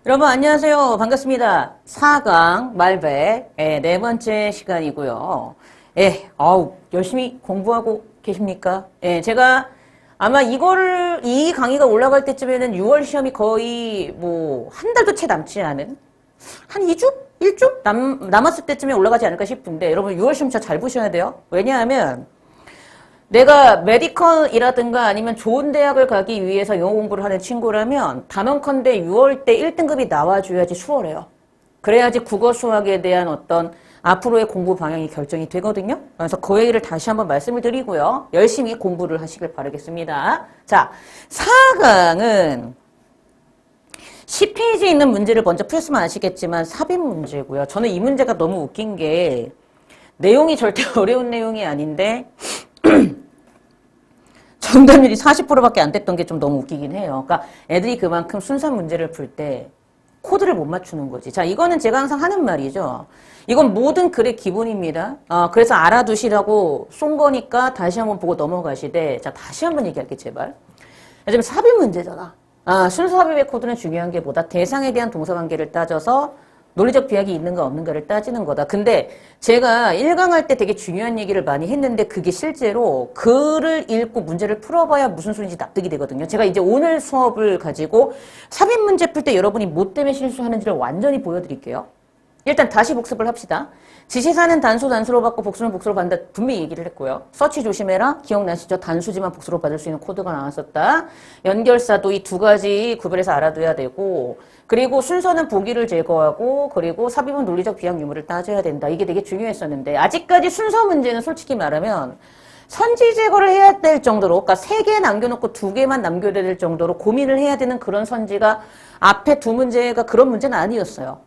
여러분 안녕하세요. 반갑습니다. 4강 말배 네 번째 시간이고요. 열심히 공부하고 계십니까? 제가 아마 이 강의가 올라갈 때쯤에는 6월 시험이 거의 뭐 한 달도 채 남지 않은 한 2주? 1주? 남았을 때쯤에 올라가지 않을까 싶은데 여러분 6월 시험 진짜 잘 보셔야 돼요. 왜냐하면 내가 메디컬이라든가 아니면 좋은 대학을 가기 위해서 영어 공부를 하는 친구라면 단언컨대 6월 때 1등급이 나와줘야지 수월해요. 그래야지 국어 수학에 대한 어떤 앞으로의 공부 방향이 결정이 되거든요. 그래서 그 얘기를 다시 한번 말씀을 드리고요. 열심히 공부를 하시길 바라겠습니다. 자, 4강은 10페이지에 있는 문제를 먼저 풀었으면 아시겠지만 삽입 문제고요. 저는 이 문제가 너무 웃긴 게 내용이 절대 어려운 내용이 아닌데 정답률이 40%밖에 안 됐던 게 좀 너무 웃기긴 해요. 그러니까 애들이 그만큼 순수한 문제를 풀 때 코드를 못 맞추는 거지. 자, 이거는 제가 항상 하는 말이죠. 이건 모든 글의 기본입니다. 그래서 알아두시라고 쏜 거니까 다시 한번 보고 넘어가시되, 자, 다시 한번 얘기할게, 제발. 지금 삽입 문제잖아. 순수 삽입의 코드는 중요한 게 뭐다? 대상에 대한 동사관계를 따져서 논리적 비약이 있는가 없는가를 따지는 거다. 근데 제가 1강 할 때 되게 중요한 얘기를 많이 했는데 그게 실제로 글을 읽고 문제를 풀어봐야 무슨 소리인지 납득이 되거든요. 제가 이제 오늘 수업을 가지고 삽입 문제 풀 때 여러분이 뭐 때문에 실수하는지를 완전히 보여드릴게요. 일단 다시 복습을 합시다. 지시사는 단수로 받고 복수는 복수로 받는다. 분명히 얘기를 했고요. 서치 조심해라. 기억나시죠? 단수지만 복수로 받을 수 있는 코드가 나왔었다. 연결사도 이 두 가지 구별해서 알아둬야 되고, 그리고 순서는 보기를 제거하고, 그리고 삽입은 논리적 비약 유무를 따져야 된다. 이게 되게 중요했었는데 아직까지 순서 문제는 솔직히 말하면 선지 제거를 해야 될 정도로, 그러니까 3개 남겨놓고 2개만 남겨야 될 정도로 고민을 해야 되는 그런 선지가 앞에 두 문제가 그런 문제는 아니었어요.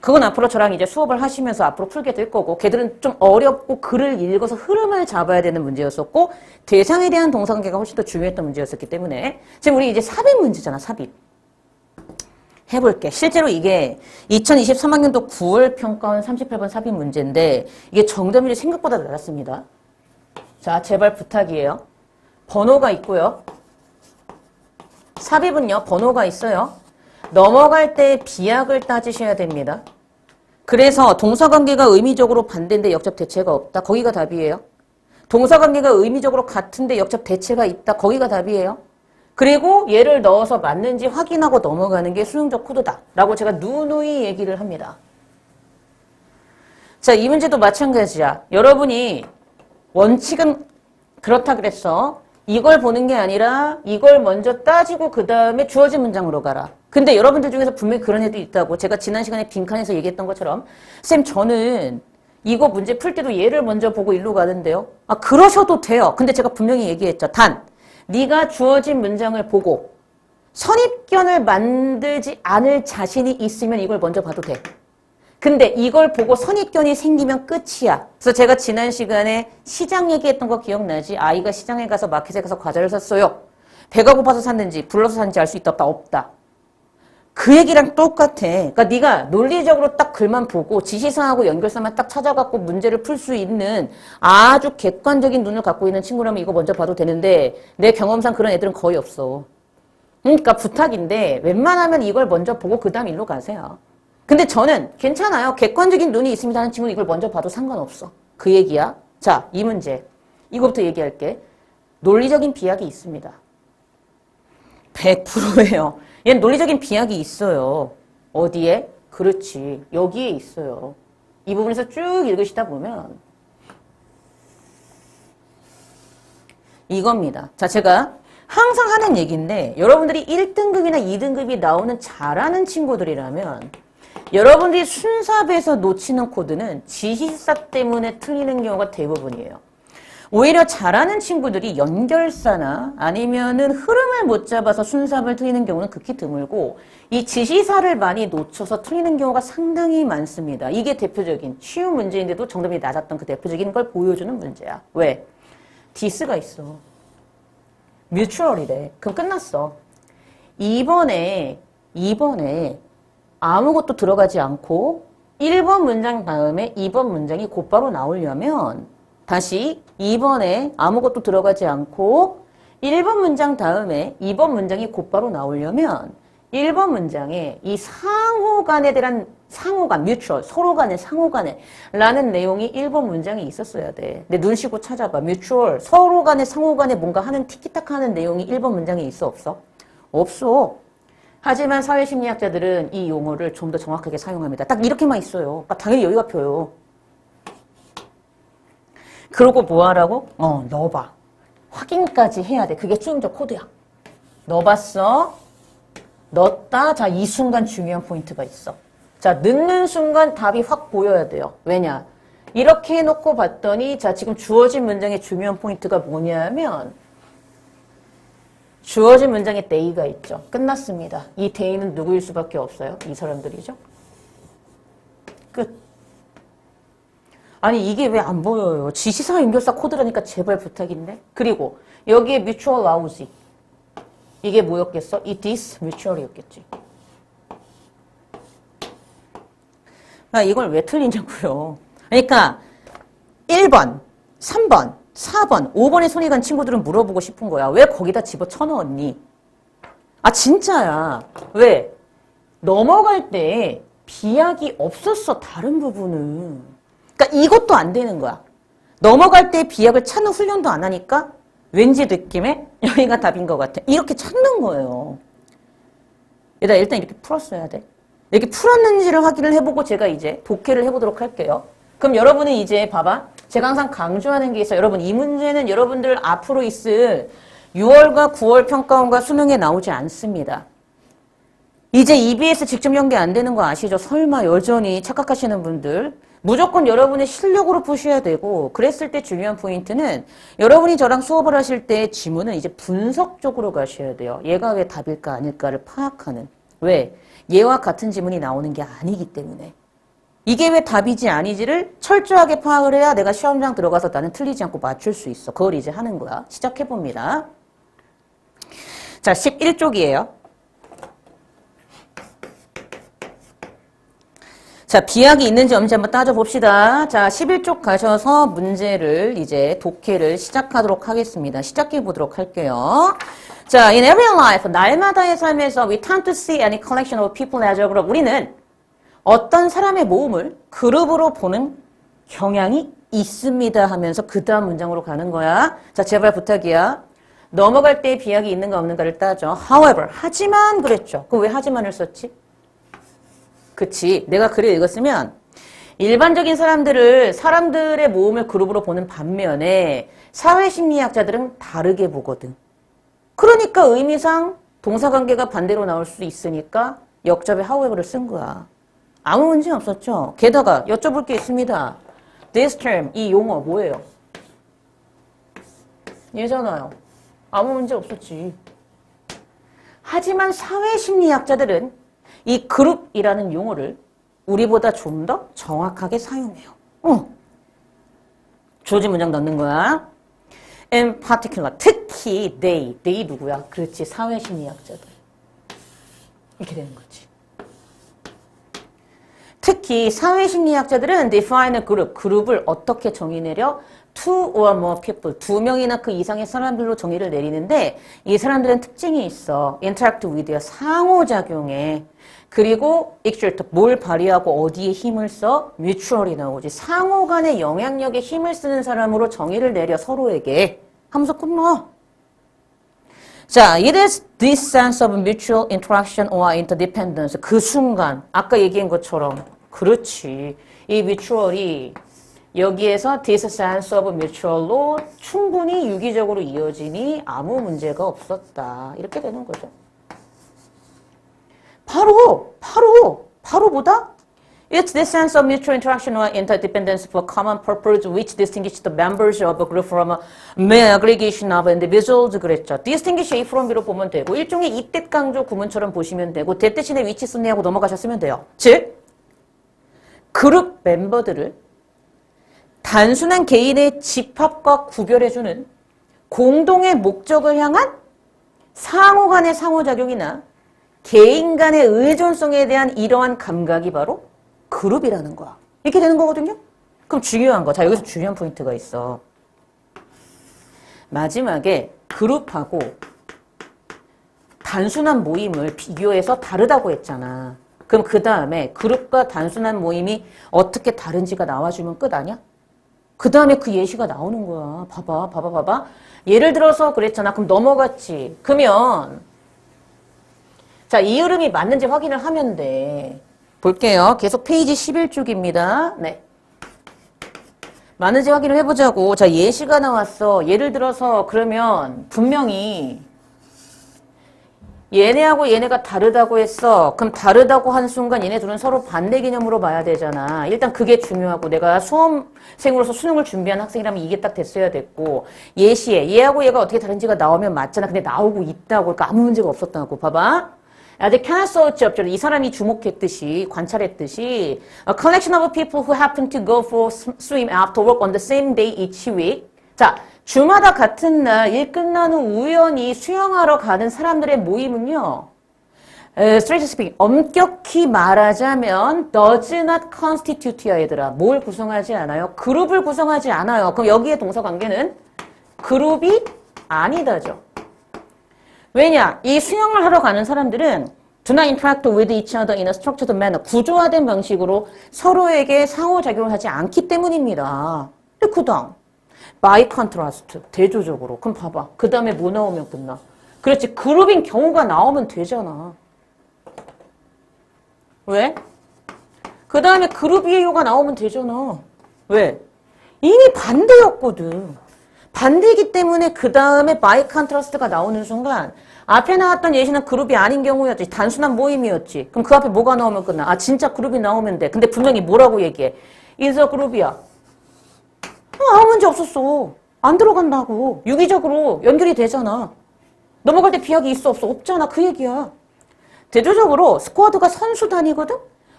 그건 앞으로 저랑 이제 수업을 하시면서 앞으로 풀게 될 거고, 걔들은 좀 어렵고 글을 읽어서 흐름을 잡아야 되는 문제였었고, 대상에 대한 동사관계가 훨씬 더 중요했던 문제였었기 때문에, 지금 우리 이제 삽입 문제잖아, 삽입. 해볼게. 실제로 이게 2023학년도 9월 평가원 38번 삽입 문제인데, 이게 정답률이 생각보다 낮았습니다. 자, 제발 부탁이에요. 번호가 있고요. 삽입은요, 번호가 있어요. 넘어갈 때 비약을 따지셔야 됩니다. 그래서 동사관계가 의미적으로 반대인데 역접 대체가 없다. 거기가 답이에요. 동사관계가 의미적으로 같은데 역접 대체가 있다. 거기가 답이에요. 그리고 얘를 넣어서 맞는지 확인하고 넘어가는 게 수능적 코드다. 라고 제가 누누이 얘기를 합니다. 자, 이 문제도 마찬가지야. 여러분이 원칙은 그렇다 그랬어. 이걸 보는 게 아니라 이걸 먼저 따지고 그 다음에 주어진 문장으로 가라. 근데 여러분들 중에서 분명히 그런 애도 있다고. 제가 지난 시간에 빈칸에서 얘기했던 것처럼 쌤 저는 이거 문제 풀 때도 얘를 먼저 보고 일로 가는데요. 그러셔도 돼요. 근데 제가 분명히 얘기했죠. 단 네가 주어진 문장을 보고 선입견을 만들지 않을 자신이 있으면 이걸 먼저 봐도 돼. 근데 이걸 보고 선입견이 생기면 끝이야. 그래서 제가 지난 시간에 시장 얘기했던 거 기억나지? 아이가 시장에 가서 마켓에 가서 과자를 샀어요. 배가 고파서 샀는지 불러서 샀는지 알 수 있다 없다? 없다. 그 얘기랑 똑같아. 그러니까 네가 논리적으로 딱 글만 보고 지시사하고 연결사만 딱 찾아갖고 문제를 풀 수 있는 아주 객관적인 눈을 갖고 있는 친구라면 이거 먼저 봐도 되는데 내 경험상 그런 애들은 거의 없어. 그러니까 부탁인데 웬만하면 이걸 먼저 보고 그 다음 일로 가세요. 근데 저는 괜찮아요. 객관적인 눈이 있습니다 하는 친구는 이걸 먼저 봐도 상관없어. 그 얘기야. 자, 이 문제. 이거부터 얘기할게. 논리적인 비약이 있습니다. 100%예요. 얘는 논리적인 비약이 있어요. 어디에? 그렇지. 여기에 있어요. 이 부분에서 쭉 읽으시다 보면 이겁니다. 자, 제가 항상 하는 얘기인데 여러분들이 1등급이나 2등급이 나오는 잘하는 친구들이라면 여러분들이 순삽에서 놓치는 코드는 지시사 때문에 틀리는 경우가 대부분이에요. 오히려 잘하는 친구들이 연결사나 아니면은 흐름을 못 잡아서 순삽을 틀리는 경우는 극히 드물고 이 지시사를 많이 놓쳐서 틀리는 경우가 상당히 많습니다. 이게 대표적인 쉬운 문제인데도 정답이 낮았던 그 대표적인 걸 보여주는 문제야. 왜? 디스가 있어. 뮤추얼이래. 그럼 끝났어. 2번에 아무것도 들어가지 않고 1번 문장 다음에 2번 문장이 곧바로 나오려면 다시 2번에 아무것도 들어가지 않고 1번 문장 다음에 2번 문장이 곧바로 나오려면 1번 문장에 이 상호 간에 대한 상호간, mutual, 서로 간에 상호 간에 라는 내용이 1번 문장에 있었어야 돼. 근데 눈 씻고 찾아봐. mutual, 서로 간에 상호 간에 뭔가 하는 티키타카 하는 내용이 1번 문장에 있어 없어? 없어. 하지만 사회심리학자들은 이 용어를 좀 더 정확하게 사용합니다. 딱 이렇게만 있어요. 그러니까 당연히 여기가 펴요. 그러고 뭐 하라고? 넣어봐. 확인까지 해야 돼. 그게 수용적 코드야. 넣어봤어? 넣었다. 자, 이 순간 중요한 포인트가 있어. 자, 넣는 순간 답이 확 보여야 돼요. 왜냐? 이렇게 해놓고 봤더니 자, 지금 주어진 문장의 중요한 포인트가 뭐냐면 주어진 문장에 they가 있죠. 끝났습니다. 이 they는 누구일 수밖에 없어요? 이 사람들이죠. 끝. 아니 이게 왜 안 보여요? 지시사 연결사 코드라니까 제발 부탁인데. 그리고 여기에 mutual lousy. 이게 뭐였겠어? It is mutual이었겠지. 아, 이걸 왜 틀리냐고요. 그러니까 1번, 3번, 4번, 5번에 손이 간 친구들은 물어보고 싶은 거야. 왜 거기다 집어쳐넣었니? 아 진짜야. 왜? 넘어갈 때 비약이 없었어. 다른 부분은. 그러니까 이것도 안 되는 거야. 넘어갈 때 비약을 찾는 훈련도 안 하니까 왠지 느낌에 여기가 답인 것 같아. 이렇게 찾는 거예요. 일단 이렇게 풀었어야 돼. 이렇게 풀었는지를 확인을 해보고 제가 이제 독해를 해보도록 할게요. 그럼 여러분은 이제 봐봐. 제가 항상 강조하는 게 있어요. 여러분 이 문제는 여러분들 앞으로 있을 6월과 9월 평가원과 수능에 나오지 않습니다. 이제 EBS 직접 연계 안 되는 거 아시죠? 설마 여전히 착각하시는 분들. 무조건 여러분의 실력으로 푸셔야 되고 그랬을 때 중요한 포인트는 여러분이 저랑 수업을 하실 때 지문은 이제 분석적으로 가셔야 돼요. 얘가 왜 답일까 아닐까를 파악하는. 왜? 얘와 같은 지문이 나오는 게 아니기 때문에. 이게 왜 답이지 아니지를 철저하게 파악을 해야 내가 시험장 들어가서 나는 틀리지 않고 맞출 수 있어. 그걸 이제 하는 거야. 시작해봅니다. 자, 11쪽이에요. 자, 비약이 있는지 없는지 한번 따져봅시다. 자, 11쪽 가셔서 문제를 이제 독해를 시작하도록 하겠습니다. 시작해보도록 할게요. 자, in every life, 날마다의 삶에서 we tend to see any collection of people as a group. 우리는 어떤 사람의 모음을 그룹으로 보는 경향이 있습니다 하면서 그 다음 문장으로 가는 거야. 자, 제발 부탁이야. 넘어갈 때 비약이 있는가 없는가를 따져. However, 하지만 그랬죠. 그럼 왜 하지만을 썼지? 그치. 내가 글을 읽었으면 일반적인 사람들의 모음을 그룹으로 보는 반면에 사회심리학자들은 다르게 보거든. 그러니까 의미상 동사관계가 반대로 나올 수 있으니까 역접에 however를 쓴 거야. 아무 문제 없었죠. 게다가 여쭤볼 게 있습니다. This term, 이 용어 뭐예요? 얘잖아요. 아무 문제 없었지. 하지만 사회심리학자들은 이 그룹이라는 용어를 우리보다 좀 더 정확하게 사용해요. 주어진 문장 넣는 거야. In particular, 특히 they 누구야? 그렇지, 사회심리학자들. 이렇게 되는 거지. 특히 사회심리학자들은 define a group, 그룹을 어떻게 정의 내려? Two or more people, 2명이나 그 이상의 사람들로 정의를 내리는데 이 사람들은 특징이 있어. interact with, 상호작용에. 그리고 exert, 뭘 발휘하고 어디에 힘을 써? mutual이 나오지. 상호 간의 영향력에 힘을 쓰는 사람으로 정의를 내려 서로에게. 하면서 끝나. 자, it is this sense of mutual interaction or interdependence. 그 순간, 아까 얘기한 것처럼. 그렇지. 이 mutual이 여기에서 this sense of mutual로 충분히 유기적으로 이어지니 아무 문제가 없었다. 이렇게 되는 거죠. 바로 뭐다? It's this sense of mutual interaction or interdependence for common purpose which distinguishes the members of a group from a mere aggregation of individuals. 그랬죠. distinguish A from B로 보면 되고 일종의 이뜻 강조 구문처럼 보시면 되고 대 대신에 위치 순리하고 넘어가셨으면 돼요. 즉, 그룹 멤버들을 단순한 개인의 집합과 구별해주는 공동의 목적을 향한 상호 간의 상호작용이나 개인 간의 의존성에 대한 이러한 감각이 바로 그룹이라는 거야. 이렇게 되는 거거든요. 그럼 중요한 거. 자, 여기서 중요한 포인트가 있어. 단순한 모임을 비교해서 다르다고 했잖아. 그럼 그 다음에 그룹과 단순한 모임이 어떻게 다른지가 나와주면 끝 아니야? 그 다음에 그 예시가 나오는 거야. 봐봐. 예를 들어서 그랬잖아. 그럼 넘어갔지. 그러면 자, 이 흐름이 맞는지 확인을 하면 돼. 볼게요. 계속 페이지 11쪽입니다. 네. 맞는지 확인을 해보자고. 자, 예시가 나왔어. 예를 들어서 그러면 분명히 얘네하고 얘네가 다르다고 했어. 그럼 다르다고 한 순간 얘네 둘은 서로 반대 개념으로 봐야 되잖아. 일단 그게 중요하고 내가 수험생으로서 수능을 준비한 학생이라면 이게 딱 됐어야 됐고 예시에 얘하고 얘가 어떻게 다른지가 나오면 맞잖아. 근데 나오고 있다고. 그러니까 아무 문제가 없었다고. 봐봐. They cannot search up. 이 사람이 주목했듯이 관찰했듯이 A collection of people who happen to go for swim after work on the same day each week. 자, 주마다 같은 날 일 끝난 후 우연히 수영하러 가는 사람들의 모임은요. Straight speaking, 엄격히 말하자면 does not constitute야 얘들아. 뭘 구성하지 않아요? 그룹을 구성하지 않아요. 그럼 여기에 동사관계는 그룹이 아니다죠. 왜냐? 이 수영을 하러 가는 사람들은 do not interact with each other in a structured manner. 구조화된 방식으로 서로에게 상호작용을 하지 않기 때문입니다. 그 다음 by contrast, 대조적으로. 그럼 봐봐. 그 다음에 뭐 나오면 끝나? 그렇지. 그룹인 경우가 나오면 되잖아. 왜? 그 다음에 그룹이에요가 나오면 되잖아. 왜? 이미 반대였거든. 반대이기 때문에 그 다음에 by contrast가 나오는 순간 앞에 나왔던 예시는 그룹이 아닌 경우였지. 단순한 모임이었지. 그럼 그 앞에 뭐가 나오면 끝나? 아, 진짜 그룹이 나오면 돼. 근데 분명히 뭐라고 얘기해? is a 그룹이야. 아무 문제 없었어. 안 들어간다고. 유기적으로 연결이 되잖아. 넘어갈 때 비약이 있어 없어? 없잖아. 그 얘기야. 대조적으로 스쿼드가 선수단이거든?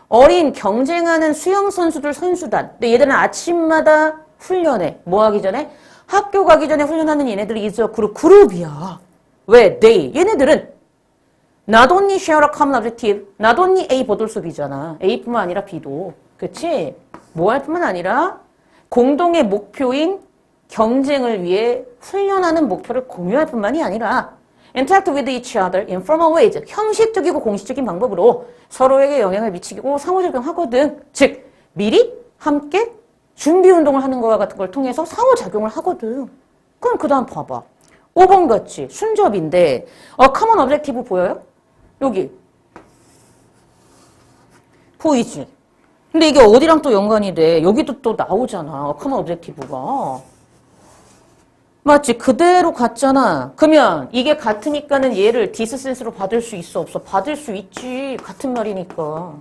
어린 경쟁하는 수영 선수들 선수단. 근데 얘들은 아침마다 훈련해. 뭐 하기 전에? 학교 가기 전에 훈련하는 얘네들이 있어. 그룹이야. 왜? they. 얘네들은 not only share a common objective, not only A 보돌수비잖아. A뿐만 아니라 B도. 그치? 뭐 할 뿐만 아니라 공동의 목표인 경쟁을 위해 훈련하는 목표를 공유할 뿐만이 아니라 interact with each other in formal ways. 형식적이고 공식적인 방법으로 서로에게 영향을 미치고 상호작용하거든. 즉, 미리 함께 준비운동을 하는 거와 같은 걸 통해서 상호작용을 하거든. 그럼 그 다음 봐봐. 5번 같이 순접인데 common objective 보여요? 여기. 보이지? 근데 이게 어디랑 또 연관이 돼? 여기도 또 나오잖아. common objective가. 맞지? 그대로 같잖아. 그러면 이게 같으니까는 얘를 this sense로 받을 수 있어 없어? 받을 수 있지. 같은 말이니까.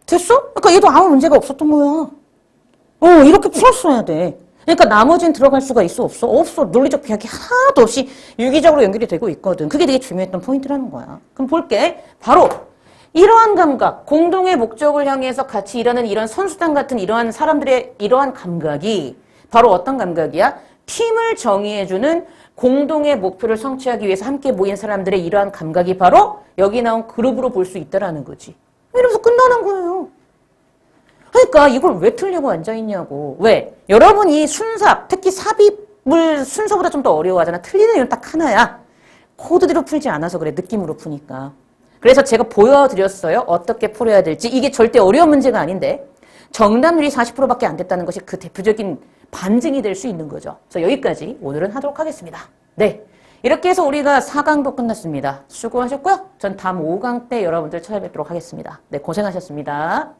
됐어? 그러니까 얘도 아무 문제가 없었던 거야. 이렇게 풀었어야 돼. 그러니까 나머지는 들어갈 수가 있어 없어? 없어. 논리적 비약이 하나도 없이 유기적으로 연결이 되고 있거든. 그게 되게 중요했던 포인트라는 거야. 그럼 볼게. 바로 이러한 감각, 공동의 목적을 향해서 같이 일하는 이런 선수단 같은 이러한 사람들의 이러한 감각이 바로 어떤 감각이야? 팀을 정의해주는 공동의 목표를 성취하기 위해서 함께 모인 사람들의 이러한 감각이 바로 여기 나온 그룹으로 볼 수 있다라는 거지. 이러면서 끝나는 거예요. 그러니까 이걸 왜 틀려고 앉아있냐고. 왜? 여러분이 순삭, 특히 삽입을 순서보다 좀 더 어려워하잖아. 틀리는 이유는 딱 하나야. 코드대로 풀지 않아서 그래. 느낌으로 푸니까. 그래서 제가 보여드렸어요. 어떻게 풀어야 될지. 이게 절대 어려운 문제가 아닌데 정답률이 40%밖에 안 됐다는 것이 그 대표적인 반증이 될 수 있는 거죠. 그래서 여기까지 오늘은 하도록 하겠습니다. 네. 이렇게 해서 우리가 4강도 끝났습니다. 수고하셨고요. 전 다음 5강 때 여러분들 찾아뵙도록 하겠습니다. 네, 고생하셨습니다.